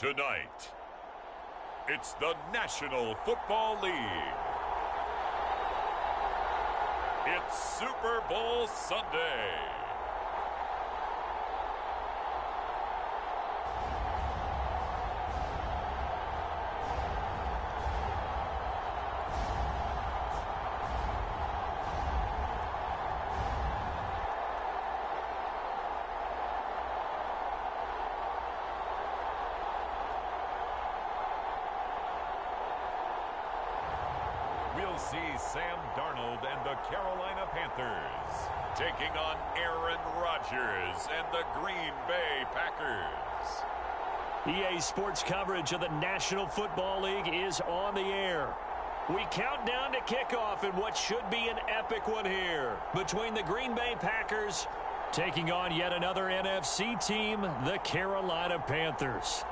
Tonight, it's the National Football League. It's Super Bowl Sunday. We'll see Sam Darnold and the Carolina Panthers taking on Aaron Rodgers and the Green Bay Packers. EA Sports coverage of the National Football League is on the air. We count down to kickoff in what should be an epic one here between the Green Bay Packers taking on yet another NFC team, the Carolina Panthers.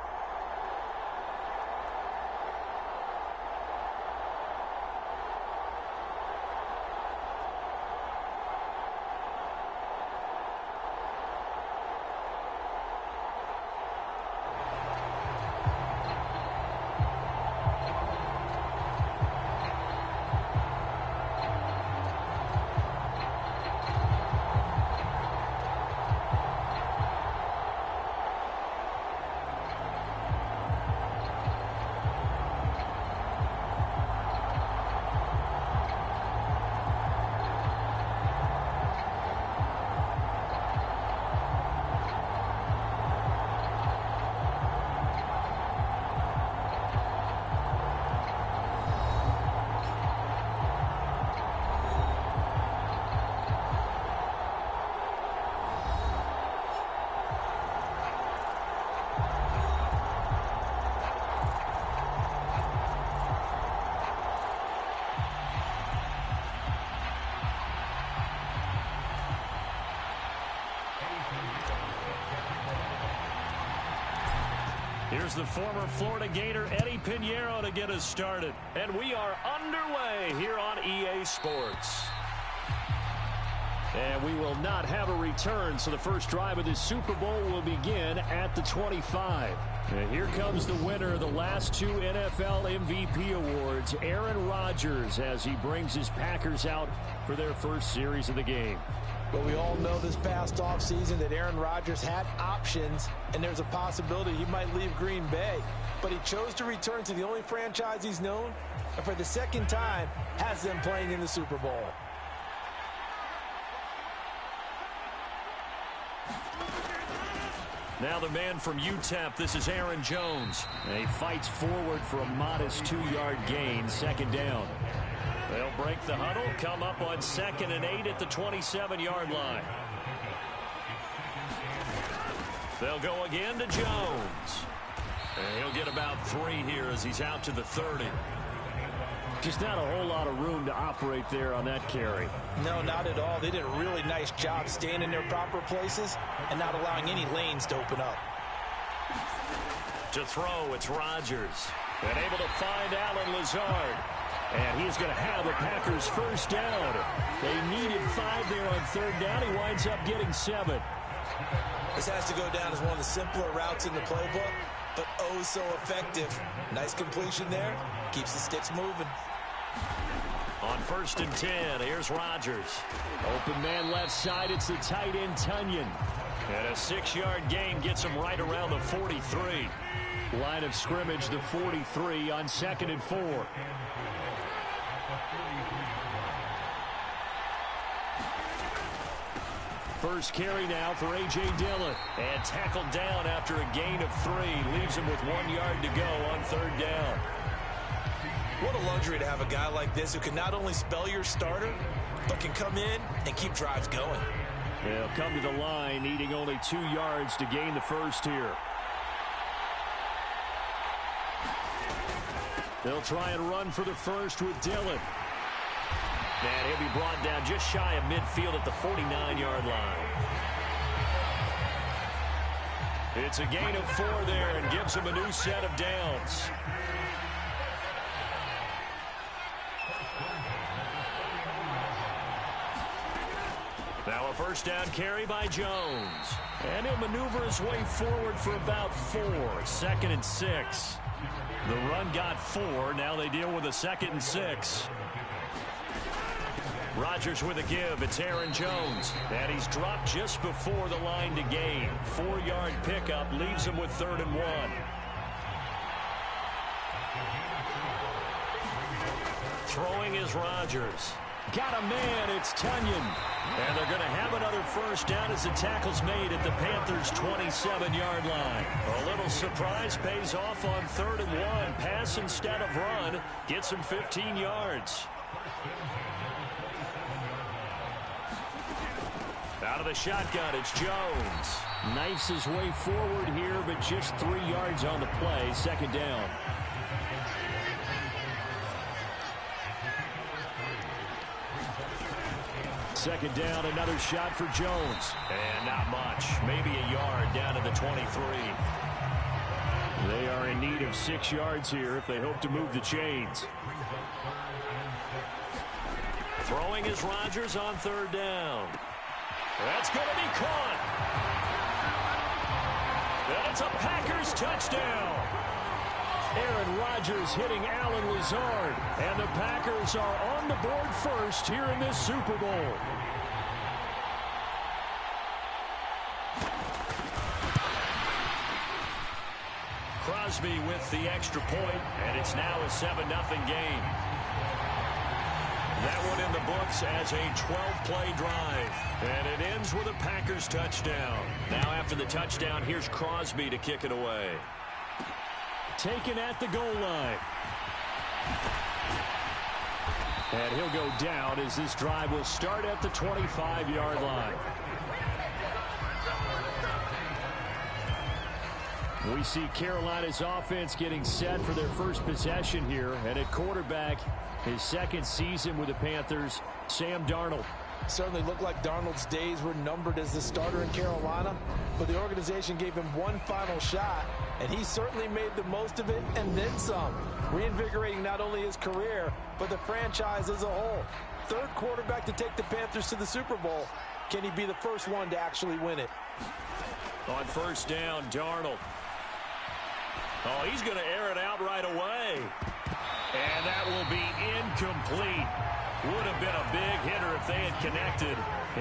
Here's the former Florida Gator Eddie Pinheiro to get us started. And we are underway here on EA Sports. And we will not have a return, so the first drive of this Super Bowl will begin at the 25. And here comes the winner of the last two NFL MVP awards, Aaron Rodgers, as he brings his Packers out for their first series of the game. But we all know this past offseason that Aaron Rodgers had options, and there's a possibility he might leave Green Bay. But he chose to return to the only franchise he's known, and for the second time, has them playing in the Super Bowl. Now the man from UTEP, this is Aaron Jones. And he fights forward for a modest 2-yard gain, second down. They'll break the huddle, come up on 2nd and 8 at the 27-yard line. They'll go again to Jones. And he'll get about 3 here as he's out to the 30. Just not a whole lot of room to operate there on that carry. No, not at all. They did a really nice job staying in their proper places and not allowing any lanes to open up. To throw, it's Rodgers. And able to find Allen Lazard. And he's going to have the Packers first down. They needed 5 there on 3rd down. He winds up getting 7. This has to go down as one of the simpler routes in the playbook, but oh so effective. Nice completion there. Keeps the sticks moving. On 1st and 10, here's Rodgers. Open man left side, it's the tight end Tunyon. And a 6-yard gain gets him right around the 43. Line of scrimmage, the 43 on 2nd and 4. First carry now for A.J. Dillon. And tackled down after a gain of 3. Leaves him with 1 yard to go on 3rd down. What a luxury to have a guy like this who can not only spell your starter, but can come in and keep drives going. They'll come to the line, needing only 2 yards to gain the first here. They'll try and run for the first with Dillon. And he'll be brought down just shy of midfield at the 49-yard line. It's a gain of 4 there and gives him a new set of downs. Now a first down carry by Jones. And he'll maneuver his way forward for about 4. 2nd and 6. The run got 4. Now they deal with a 2nd and 6. Rodgers with a give. It's Aaron Jones. And he's dropped just before the line to gain. 4-yard pickup leaves him with 3rd and 1. Throwing is Rodgers. Got a man. It's Tunyon. And they're going to have another first down as the tackle's made at the Panthers' 27-yard line. A little surprise pays off on 3rd and 1. Pass instead of run. Gets him 15 yards. Out of the shotgun, it's Jones. Knifes his way forward here, but just 3 yards on the play. 2nd down. Second down, another shot for Jones. And not much. Maybe a yard down to the 23. They are in need of 6 yards here if they hope to move the chains. Throwing is Rodgers on 3rd down. That's going to be caught. And it's a Packers touchdown. Aaron Rodgers hitting Allen Lazard. And the Packers are on the board first here in this Super Bowl. Crosby with the extra point, and it's now a 7-0 game. That one in the books as a 12-play drive. And it ends with a Packers touchdown. Now after the touchdown, here's Crosby to kick it away. Taken at the goal line. And he'll go down as this drive will start at the 25-yard line. We see Carolina's offense getting set for their first possession here. And at quarterback, his 2nd season with the Panthers, Sam Darnold. Certainly looked like Darnold's days were numbered as the starter in Carolina, but the organization gave him one final shot, and he certainly made the most of it and then some, reinvigorating not only his career, but the franchise as a whole. 3rd quarterback to take the Panthers to the Super Bowl. Can he be the first one to actually win it? On 1st down, Darnold. Oh, he's going to air it out right away. And that will be incomplete. Would have been a big hitter if they had connected.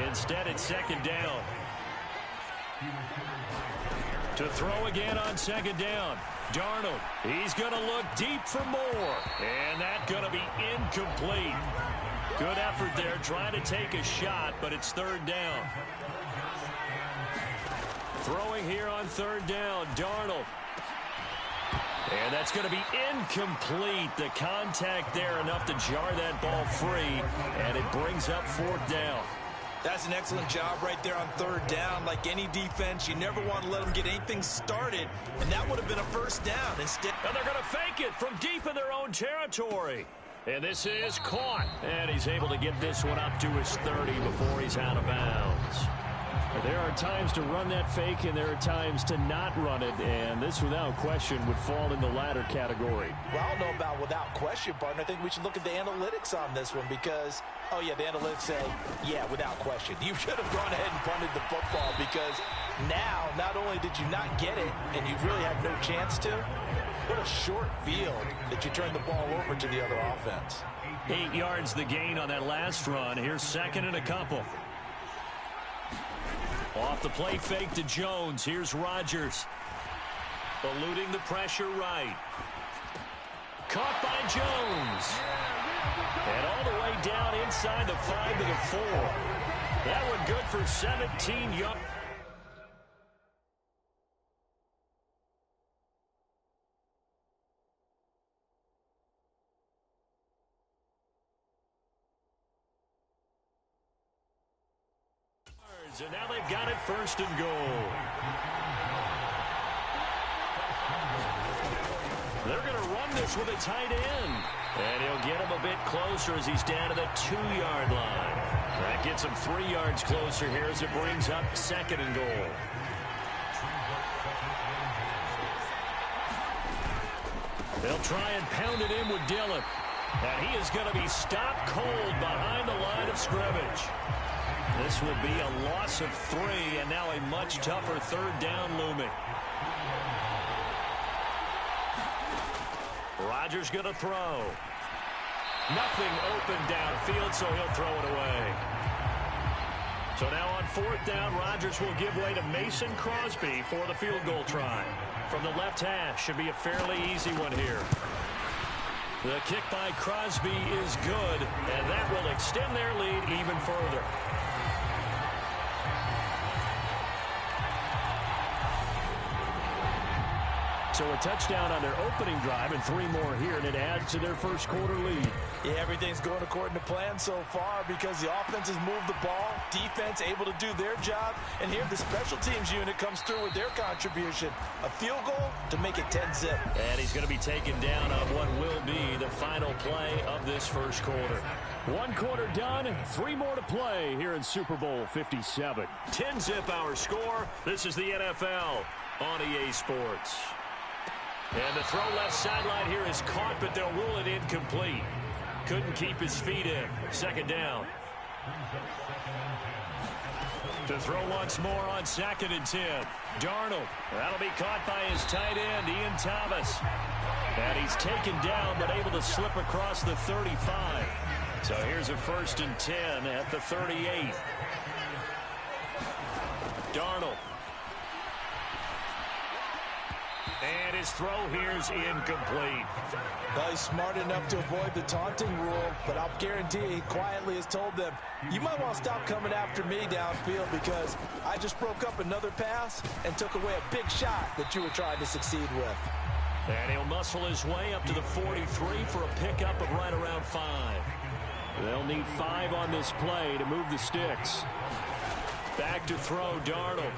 Instead, it's 2nd down. To throw again on 2nd down. Darnold, he's going to look deep for more. And that's going to be incomplete. Good effort there, trying to take a shot, but it's 3rd down. Throwing here on 3rd down, Darnold. And that's going to be incomplete. The contact there enough to jar that ball free, and it brings up 4th down. That's an excellent job right there on 3rd down. Like any defense, you never want to let them get anything started, and that would have been a 1st down. Instead, and they're going to fake it from deep in their own territory. And this is caught, and he's able to get this one up to his 30 before he's out of bounds. There are times to run that fake, and there are times to not run it, and this, without question, would fall in the latter category. Well, I don't know about without question, partner. I think we should look at the analytics on this one because, oh, yeah, the analytics say, yeah, without question. You should have gone ahead and punted the football because now, not only did you not get it, and you really had no chance to, what a short field that you turned the ball over to the other offense. 8 yards the gain on that last run. Here's 2nd and a couple. Off the play fake to Jones. Here's Rodgers. Eluding the pressure right. Caught by Jones. And all the way down inside the 5 to the 4. That one good for 17 yards. And now they've got it 1st and goal. They're going to run this with a tight end. And he'll get him a bit closer as he's down to the 2-yard line. That gets him 3 yards closer here as it brings up 2nd and goal. They'll try and pound it in with Dillon. And he is going to be stopped cold behind the line of scrimmage. This will be a loss of 3, and now a much tougher third down looming. Rodgers going to throw. Nothing open downfield, so he'll throw it away. So now on 4th down, Rodgers will give way to Mason Crosby for the field goal try. From the left hash, should be a fairly easy one here. The kick by Crosby is good, and that will extend their lead even further. So a touchdown on their opening drive and 3 more here, and it adds to their first quarter lead. Yeah, everything's going according to plan so far because the offense has moved the ball, defense able to do their job, and here the special teams unit comes through with their contribution. A field goal to make it 10-zip. And he's going to be taken down on what will be the final play of this first quarter. 1 quarter done, 3 more to play here in Super Bowl 57. 10-zip our score. This is the NFL on EA Sports. And the throw left sideline here is caught, but they'll rule it incomplete. Couldn't keep his feet in. 2nd down. To throw once more on 2nd and 10. Darnold. That'll be caught by his tight end, Ian Thomas. And he's taken down, but able to slip across the 35. So here's a 1st and 10 at the 38. Darnold. And his throw here is incomplete. Well, he's smart enough to avoid the taunting rule, but I'll guarantee he quietly has told them, you might want to stop coming after me downfield because I just broke up another pass and took away a big shot that you were trying to succeed with. And he'll muscle his way up to the 43 for a pickup of right around 5. They'll need 5 on this play to move the sticks. Back to throw, Darnold.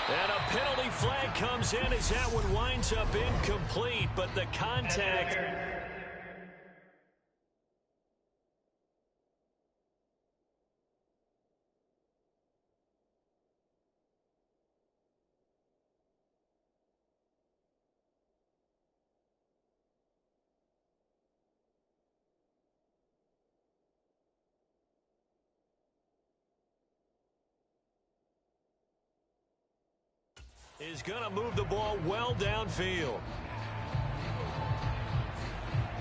And a penalty flag comes in as that one winds up incomplete, but the contact is going to move the ball well downfield.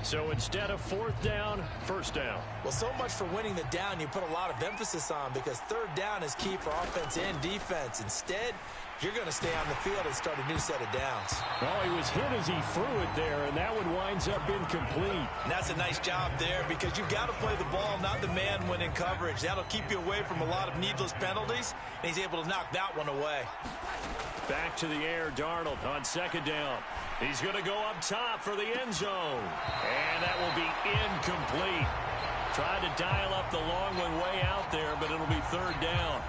So instead of 4th down, 1st down. Well, so much for winning the down you put a lot of emphasis on because 3rd down is key for offense and defense. Instead, you're going to stay on the field and start a new set of downs. Oh, he was hit as he threw it there, and that one winds up incomplete. And that's a nice job there because you've got to play the ball, not the man when in coverage. That'll keep you away from a lot of needless penalties, and he's able to knock that one away. Back to the air, Darnold on 2nd down. He's going to go up top for the end zone. And that will be incomplete. Tried to dial up the long one way out there, but it'll be 3rd down.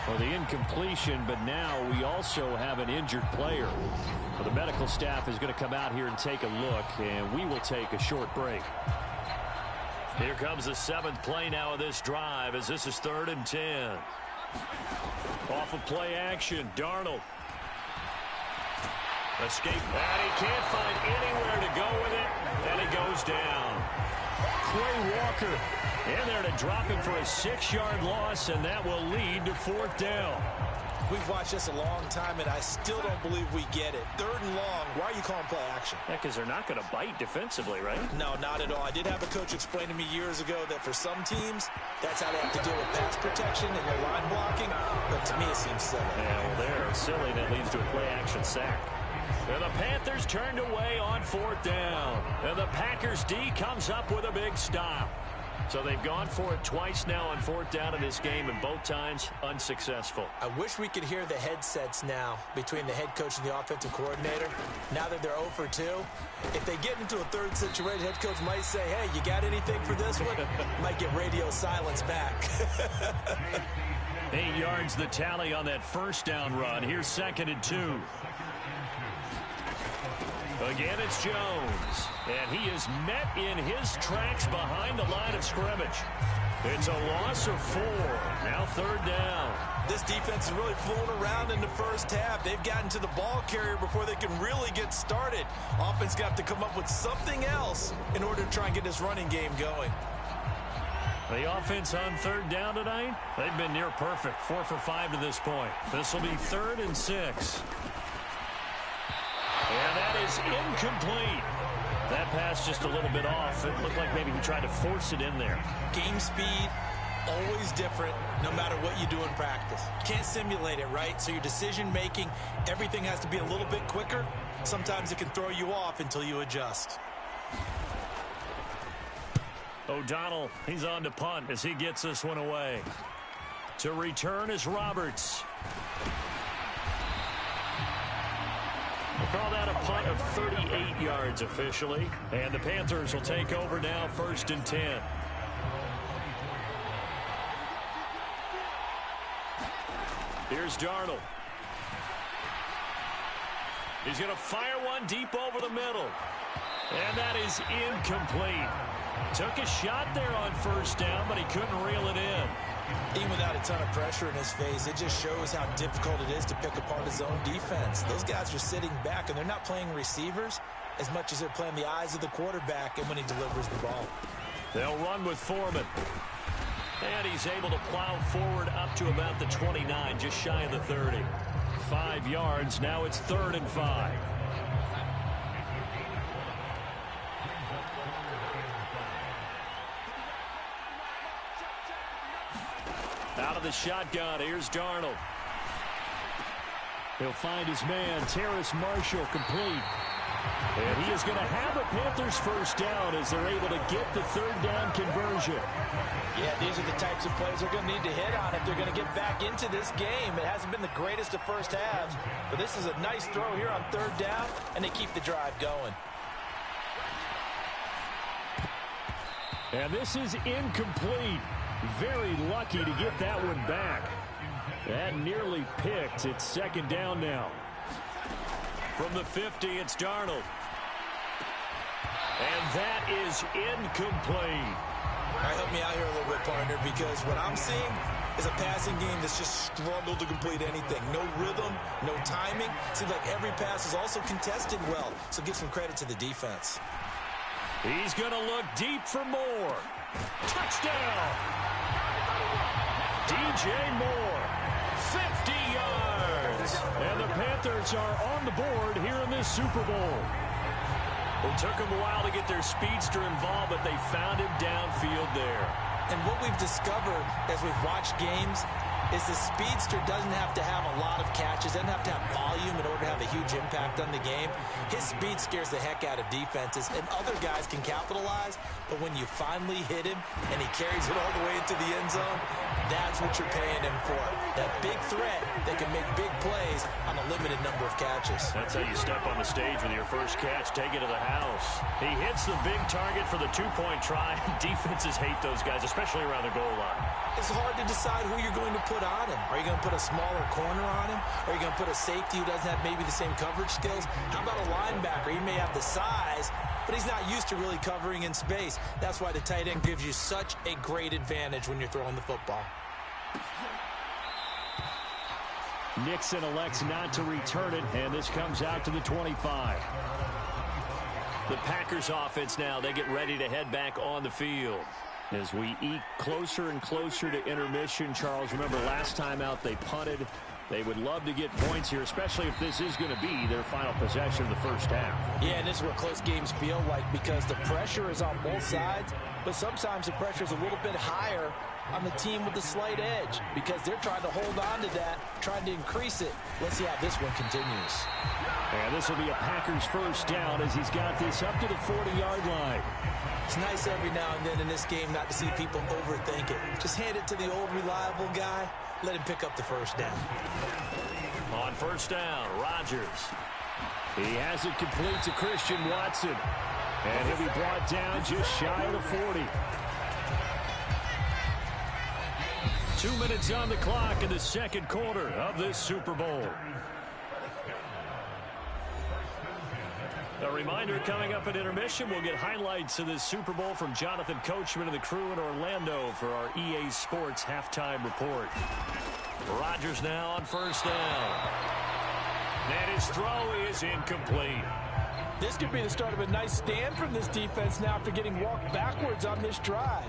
Well, the incompletion, but now we also have an injured player. Well, the medical staff is going to come out here and take a look, and we will take a short break. Here comes the 7th play now of this drive as this is 3rd and 10. Off of play action, Darnold. Escape, and he can't find anywhere to go with it, and he goes down. Quay Walker in there to drop him for a 6-yard loss, and that will lead to 4th down. We've watched this a long time, and I still don't believe we get it. 3rd and long, why are you calling play action? Yeah, because they're not going to bite defensively, right? No, not at all. I did have a coach explain to me years ago that for some teams, that's how they have to deal with pass protection and their line blocking, but to me it seems silly. Yeah, well, they're silly, and that leads to a play action sack. And the Panthers turned away on 4th down. And the Packers D comes up with a big stop. So they've gone for it twice now on 4th down in this game, and both times unsuccessful. I wish we could hear the headsets now between the head coach and the offensive coordinator. Now that they're 0 for 2, if they get into a 3rd situation, head coach might say, hey, you got anything for this one? Might get radio silence back. 8 yards the tally on that 1st down run. Here's 2nd and 2. Again, it's Jones, and he is met in his tracks behind the line of scrimmage. It's a loss of 4. Now 3rd down. This defense is really fooling around in the first half. They've gotten to the ball carrier before they can really get started. Offense got to come up with something else in order to try and get this running game going. The offense on third down tonight, they've been near perfect. 4 for 5 to this point. This will be 3rd and 6. And that is incomplete. That pass just a little bit off. It looked like maybe he tried to force it in there. Game speed, always different no matter what you do in practice. You can't simulate it, right? So your decision making, everything has to be a little bit quicker. Sometimes it can throw you off until you adjust. O'Donnell, he's on to punt as he gets this one away. To return is Roberts. We'll call that a punt of 38 yards officially. And the Panthers will take over now, 1st and 10. Here's Darnold. He's going to fire one deep over the middle. And that is incomplete. Took a shot there on 1st down, but he couldn't reel it in. Even without a ton of pressure in his face, it just shows how difficult it is to pick apart his own defense. Those guys are sitting back, and they're not playing receivers as much as they're playing the eyes of the quarterback and when he delivers the ball. They'll run with Foreman. And he's able to plow forward up to about the 29, just shy of the 30. 5 yards. Now it's 3rd and 5. Out of the shotgun, here's Darnold. He'll find his man, Terrace Marshall, complete. And he is going to have a Panthers 1st down as they're able to get the 3rd down conversion. Yeah, these are the types of plays they're going to need to hit on if they're going to get back into this game. It hasn't been the greatest of first halves, but this is a nice throw here on 3rd down, and they keep the drive going. And this is incomplete. Very lucky to get that one back. That nearly picked. It's 2nd down now. From the 50, it's Darnold. And that is incomplete. All right, help me out here a little bit, partner, because what I'm seeing is a passing game that's just struggled to complete anything. No rhythm, no timing. Seems like every pass is also contested well, so give some credit to the defense. He's going to look deep for more. Touchdown! DJ Moore, 50 yards. And the Panthers are on the board here in this Super Bowl. It took them a while to get their speedster involved, but they found him downfield there. And what we've discovered as we've watched games is the speedster doesn't have to have a lot of catches, doesn't have to have volume in order to have a huge impact on the game. His speed scares the heck out of defenses, and other guys can capitalize, but when you finally hit him and he carries it all the way into the end zone, that's what you're paying him for. That big threat that can make big plays on a limited number of catches. That's how you step on the stage with your first catch, take it to the house. He hits the big target for the 2-point try. Defenses hate those guys, especially around the goal line. It's hard to decide who you're going to put on him. Are you going to put a smaller corner on him? Or are you going to put a safety who doesn't have maybe the same coverage skills? How about a linebacker? He may have the size, but he's not used to really covering in space. That's why the tight end gives you such a great advantage when you're throwing the football. Nixon elects not to return it, and this comes out to the 25. The Packers offense now, they get ready to head back on the field. As we eke closer and closer to intermission, Charles, remember last time out they punted. They would love to get points here, especially if this is going to be their final possession of the first half. Yeah, and this is what close games feel like because the pressure is on both sides, but sometimes the pressure is a little bit higher on the team with the slight edge because they're trying to hold on to that, trying to increase it. Let's see how this one continues. And this will be a Packers 1st down as he's got this up to the 40-yard line. It's nice every now and then in this game not to see people overthink it. Just hand it to the old reliable guy. Let him pick up the 1st down. On 1st down, Rodgers. He has it complete to Christian Watson. And he'll be brought down just shy of the 40. 2 minutes on the clock in the 2nd quarter of this Super Bowl. A reminder, coming up at intermission, we'll get highlights of this Super Bowl from Jonathan Coachman and the crew in Orlando for our EA Sports halftime report. Rodgers now on 1st down. And his throw is incomplete. This could be the start of a nice stand from this defense now after getting walked backwards on this drive.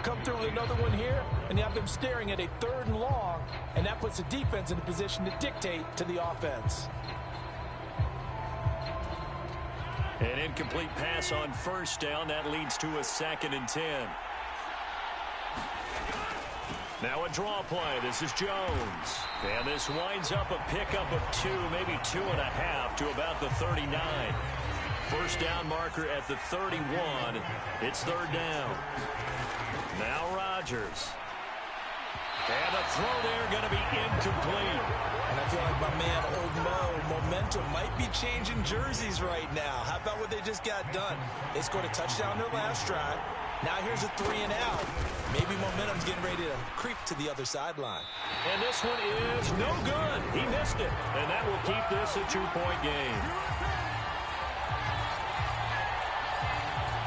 come through with another one here, and you have them staring at a 3rd and long, and that puts the defense in a position to dictate to the offense. An incomplete pass on 1st down. That leads to a 2nd and 10. Now a draw play. This is Jones. And this winds up a pickup of 2, maybe 2.5 to about the 39. 1st down marker at the 31. It's 3rd down. Now Rodgers. And the throw there going to be incomplete. And I feel like my man, Old Mo, momentum might be changing jerseys right now. How about what they just got done? They scored a touchdown their last drive. Now here's a 3 and out. Maybe momentum's getting ready to creep to the other sideline. And this one is no good. He missed it. And that will keep this a 2-point game.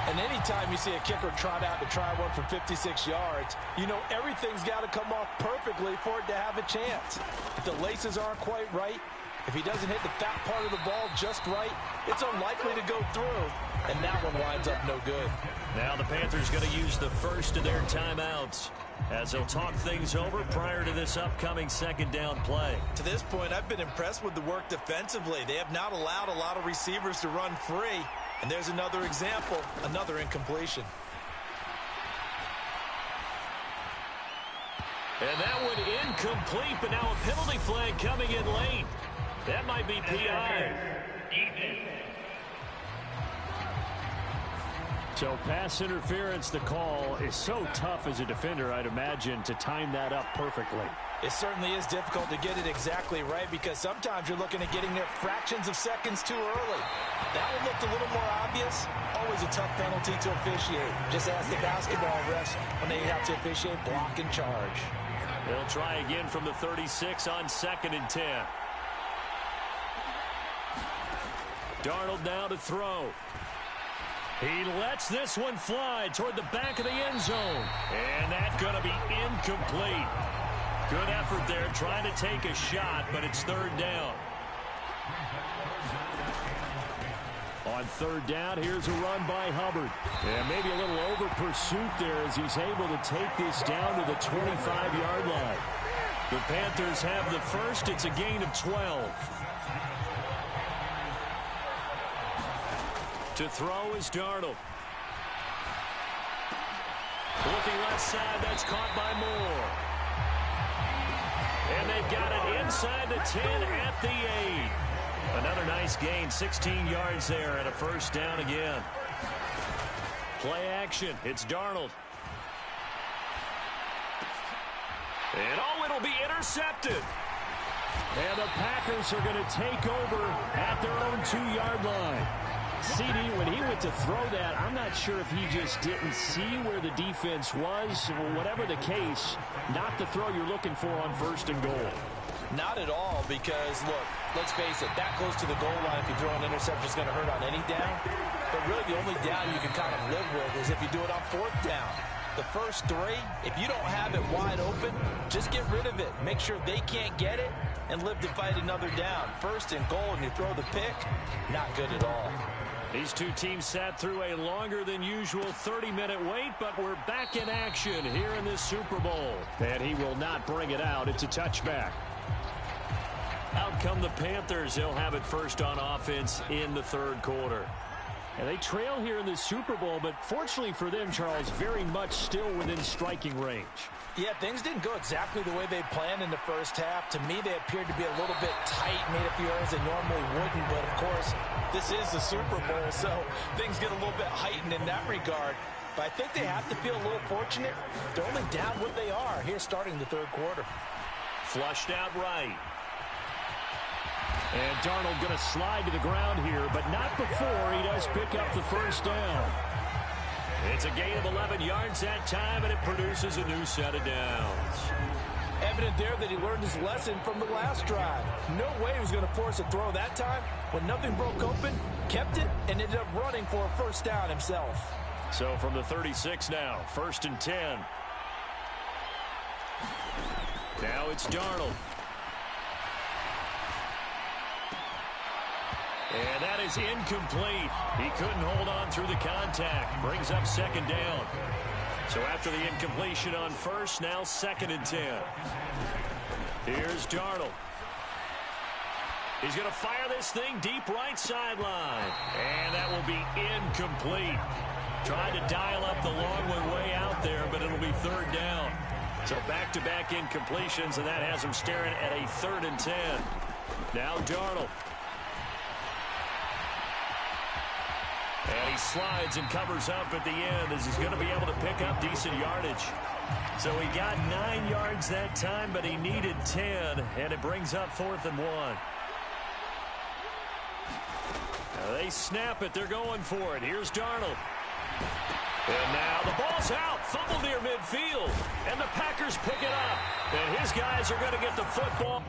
And anytime you see a kicker trot out to try one from 56 yards, you know everything's got to come off perfectly for it to have a chance. If the laces aren't quite right, if he doesn't hit the fat part of the ball just right, it's unlikely to go through. And that one winds up no good. Now the Panthers going to use the first of their timeouts as they'll talk things over prior to this upcoming 2nd down play. To this point, I've been impressed with the work defensively. They have not allowed a lot of receivers to run free. And there's another example, another incompletion. And that one incomplete, but now a penalty flag coming in late. That might be PI. So pass interference, the call is so tough as a defender, I'd imagine, to time that up perfectly. It certainly is difficult to get it exactly right because sometimes you're looking at getting there fractions of seconds too early. That one looked a little more obvious. Always a tough penalty to officiate. Just ask the basketball refs when they have to officiate block and charge. They'll try again from the 36 on 2nd and 10. Darnold now to throw. He lets this one fly toward the back of the end zone. And that's going to be incomplete. Good effort there trying to take a shot, but it's 3rd down. On 3rd down, here's a run by Hubbard. And maybe a little over pursuit there as he's able to take this down to the 25-yard line. The Panthers have the first. It's a gain of 12. To throw is Darnold. Looking left side, that's caught by Moore. And they've got it inside the 10 at the 8. Another nice gain, 16 yards there, and a 1st down again. Play action, it's Darnold. And it'll be intercepted. And the Packers are going to take over at their own 2-yard line. CD, when he went to throw that, I'm not sure if he just didn't see where the defense was. Whatever the case, not the throw you're looking for on 1st and goal. Not at all, because, look, let's face it, that close to the goal line, if you throw an interception, it's going to hurt on any down. But really, the only down you can kind of live with is if you do it on 4th down. The first 3, if you don't have it wide open, just get rid of it. Make sure they can't get it and live to fight another down. 1st and goal, and you throw the pick, not good at all. These two teams sat through a longer than usual 30-minute wait, but we're back in action here in this Super Bowl. And he will not bring it out. It's a touchback. Out come the Panthers. They'll have it first on offense in the 3rd quarter. And they trail here in the Super Bowl, but fortunately for them, Charles, very much still within striking range. Yeah, things didn't go exactly the way they planned in the first half. To me, they appeared to be a little bit tight, made a few errors they normally wouldn't. But, of course, this is the Super Bowl, so things get a little bit heightened in that regard. But I think they have to feel a little fortunate. They're only down what they are here starting the 3rd quarter. Flushed out right. And Darnold going to slide to the ground here, but not before he does pick up the 1st down. It's a gain of 11 yards that time, and it produces a new set of downs. Evident there that he learned his lesson from the last drive. No way he was going to force a throw that time. When nothing broke open, kept it, and ended up running for a 1st down himself. So from the 36 now, 1st and 10. Now it's Darnold. And that is incomplete. He couldn't hold on through the contact. Brings up 2nd down. So after the incompletion on first, now 2nd and 10. Here's Darnold. He's going to fire this thing deep right sideline. And that will be incomplete. Tried to dial up the long one way out there, but it'll be 3rd down. So back-to-back incompletions, and that has him staring at a 3rd and 10. Now Darnold. And he slides and covers up at the end as he's going to be able to pick up decent yardage. So he got 9 yards that time, but he needed 10, and it brings up 4th and 1. Now they snap it. They're going for it. Here's Darnold. And now the ball's out. Fumble near midfield. And the Packers pick it up. And his guys are going to get the football.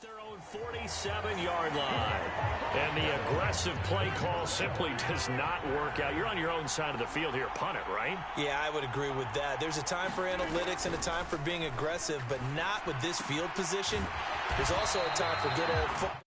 Their own 47-yard line. And the aggressive play call simply does not work out. You're on your own side of the field here. Punt it, right? Yeah, I would agree with that. There's a time for analytics and a time for being aggressive, but not with this field position. There's also a time for good old football.